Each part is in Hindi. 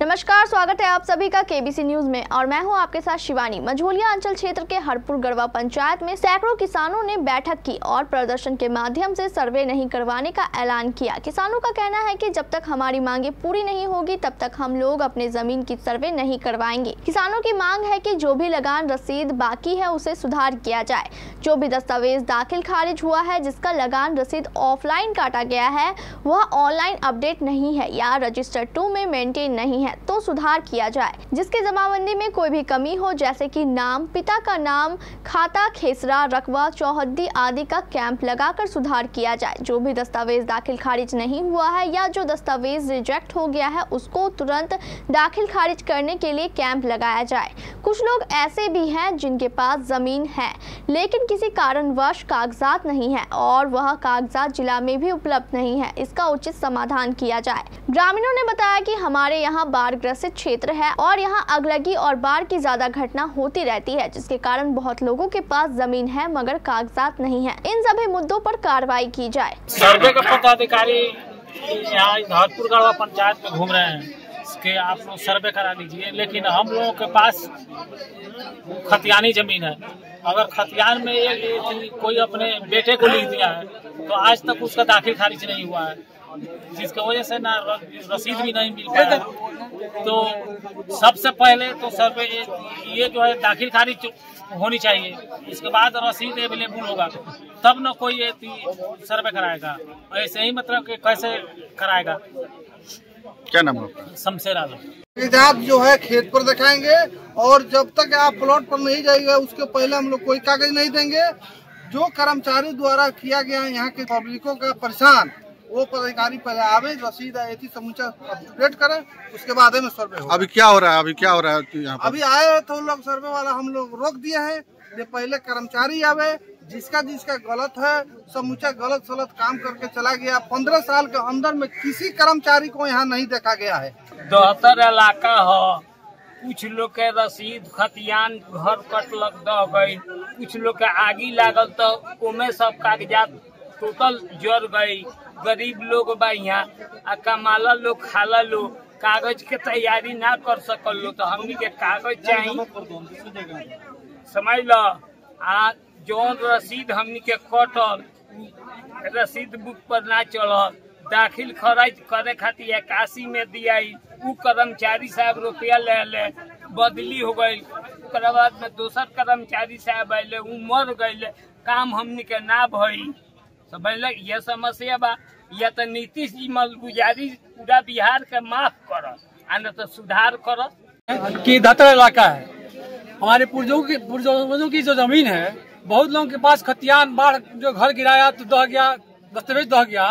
नमस्कार, स्वागत है आप सभी का केबीसी न्यूज में और मैं हूं आपके साथ शिवानी। मझोलिया अंचल क्षेत्र के हरपुर गढ़वा पंचायत में सैकड़ों किसानों ने बैठक की और प्रदर्शन के माध्यम से सर्वे नहीं करवाने का ऐलान किया। किसानों का कहना है कि जब तक हमारी मांगे पूरी नहीं होगी तब तक हम लोग अपने जमीन की सर्वे नहीं करवाएंगे। किसानों की मांग है कि जो भी लगान रसीद बाकी है उसे सुधार किया जाए। जो भी दस्तावेज दाखिल खारिज हुआ है, जिसका लगान रसीद ऑफलाइन काटा गया है, वह ऑनलाइन अपडेट नहीं है या रजिस्टर 2 में मेंटेन नहीं है तो सुधार किया जाए। जिसके जमाबंदी में कोई भी कमी हो, जैसे कि नाम, पिता का नाम, खाता, खेसरा, रकबा, चौहद्दी आदि का कैंप लगाकर सुधार किया जाए। जो भी दस्तावेज दाखिल खारिज नहीं हुआ है या जो दस्तावेज रिजेक्ट हो गया है उसको तुरंत दाखिल खारिज करने के लिए कैंप लगाया जाए। कुछ लोग ऐसे भी हैं जिनके पास जमीन है लेकिन किसी कारणवश कागजात नहीं है और वह कागजात जिला में भी उपलब्ध नहीं है, इसका उचित समाधान किया जाए। ग्रामीणों ने बताया कि हमारे यहाँ बाढ़ ग्रसित क्षेत्र है और यहाँ अगलगी और बाढ़ की ज्यादा घटना होती रहती है, जिसके कारण बहुत लोगों के पास जमीन है मगर कागजात नहीं है। इन सभी मुद्दों पर कार्रवाई की जाए। सर्वे के पदाधिकारी यहाँ हरपुर गढ़वा पंचायत में घूम रहे हैं कि आप लोग सर्वे करा लीजिए, लेकिन हम लोगों के पास खतियानी जमीन है। अगर खतियान में कोई अपने बेटे को लिख दिया है तो आज तक उसका दाखिल खारिज नहीं हुआ है, जिसकी वजह से ना रसीद भी नहीं मिल पाया। तो सबसे पहले तो सर्वे ये जो है दाखिल खारिज होनी चाहिए, इसके बाद रसीद अवेलेबल होगा तब न कोई सर्वे कराएगा। ऐसे ही मतलब कि कैसे कराएगा। क्या नाम है? शमशेर आलम। कागजात जो है खेत पर दिखाएंगे और जब तक आप प्लॉट पर नहीं जाइएगा उसके पहले हम लोग कोई कागज नहीं देंगे। जो कर्मचारी द्वारा किया गया है यहाँ के पब्लिकों का परेशान, वो पदाधिकारी पहले आवे, रसीद ऐसी समूचा अपडेट करें, उसके बाद में सर्वे हो। अभी क्या हो रहा है? यहाँ अभी आए तो लोग सर्वे वाला हम लोग रोक दिए हैं। ये पहले कर्मचारी आवे, जिसका गलत है समूचा गलत सलत काम करके चला गया। 15 साल के अंदर में किसी कर्मचारी को यहाँ नहीं देखा गया है। 72 इलाका हो, कुछ लोग के रसीद खतियान घर कटलक द गई, कुछ लोग के आगी लागल तो उमे सब कागजात टोटल जर गई। गरीब लोग बा यहाँ आ कमाला लोग खाला लोग कागज के तैयारी ना कर सकल लो, तो हमनी के कागज चाहिए समझ लो। आ जौन रसीद हमनी के कटल रसीद बुक पर ना चलल, दाखिल खारिज करे खातिर 81 में दियाई, उ कर्मचारी साहब रुपया ले बदली हो गई। ओकरा बाद में दोसर कर्मचारी साहब आये, उ मर गये, काम हमनी के ना भई। समझल, यह समस्या बा। या तो नीतीश जी गुजारिश पूरा बिहार के माफ कर आ न तो सुधार कर। कि 72 इलाका है, हमारे पूर्वजों की जो जमीन है, बहुत लोगों के पास खतियान बाढ़ जो घर गिराया तो दह गया, दस्तावेज दह गया,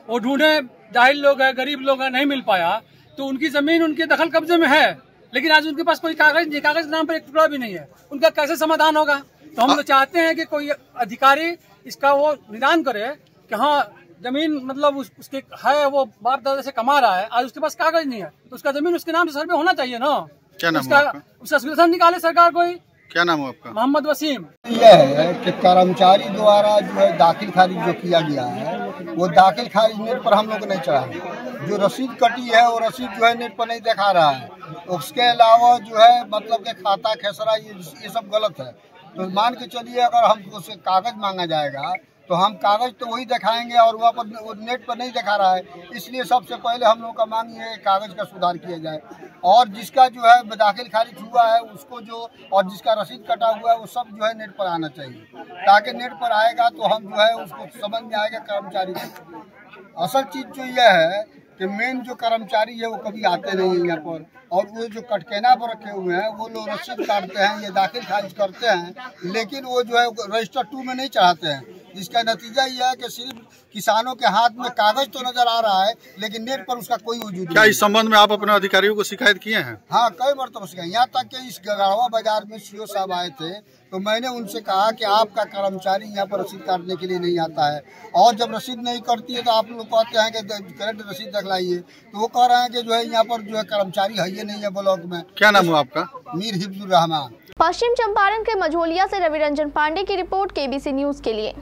वो ढूंढे, जाहिल लोग है, गरीब लोग है, नहीं मिल पाया तो उनकी जमीन उनके दखल कब्जे में है, लेकिन आज उनके पास कोई कागज नहीं, कागज नाम पर एक टुकड़ा भी नहीं है। उनका कैसे समाधान होगा? तो हम लोग चाहते हैं कि कोई अधिकारी इसका वो निदान करे कि हाँ जमीन मतलब उसके है, वो बाप दादा से कमा रहा है, आज उसके पास कागज नहीं है तो उसका जमीन उसके नाम से सर्वे होना चाहिए ना। क्या नाम उसका सोल्यूशन निकाले सरकार कोई। क्या नाम है आपका? मोहम्मद वसीम। यह है कि कर्मचारी द्वारा जो है दाखिल खारिज जो किया गया है वो दाखिल खारिज नेट पर हम लोग नहीं चढ़ा है। जो रसीद कटी है वो रसीद जो है नेट पर नहीं दिखा रहा है। उसके अलावा जो है मतलब कि खाता खेसरा ये सब गलत है। तो मान के चलिए अगर हमको उससे कागज मांगा जाएगा तो हम कागज तो वही दिखाएंगे और वहाँ पर नेट पर नहीं दिखा रहा है। इसलिए सबसे पहले हम लोग का मांग ये है कागज का सुधार किया जाए और जिसका जो है दाखिल खारिज हुआ है उसको जो और जिसका रसीद कटा हुआ है वो सब जो है नेट पर आना चाहिए, ताकि नेट पर आएगा तो हम जो है उसको समझ में आएगा कर्मचारी को। असल चीज़ जो यह है कि मेन जो कर्मचारी है वो कभी आते नहीं है यहाँ पर, और वो जो कटकेना पर रखे हुए हैं वो लोग रसीद काटते हैं, ये दाखिल खारिज करते हैं, लेकिन वो जो है रजिस्टर 2 में नहीं चढ़ाते हैं, जिसका नतीजा ये है कि सिर्फ किसानों के हाथ में कागज तो नजर आ रहा है लेकिन नेट पर उसका कोई वजूद नहीं। क्या इस संबंध में आप अपने अधिकारियों को शिकायत किए हैं? हाँ, कई मरतबा शिकायत। यहाँ तक कि इस गढ़वा बाजार में सीओ साहब आए थे तो मैंने उनसे कहा कि आपका कर्मचारी यहाँ पर रसीद काटने के लिए नहीं आता है और जब रसीद नहीं करती है तो आप लोग कहते हैं कि करेक्ट रसीद दिखलाइए, तो वो कह रहे हैं कि जो है यहाँ पर जो है कर्मचारी है ये नहीं है ब्लॉक में। क्या नाम हुआ आपका? मीर हिफ्जुर रहमान। पश्चिम चंपारण के मझोलिया से रवि रंजन पांडे की रिपोर्ट, केबीसी न्यूज के लिए।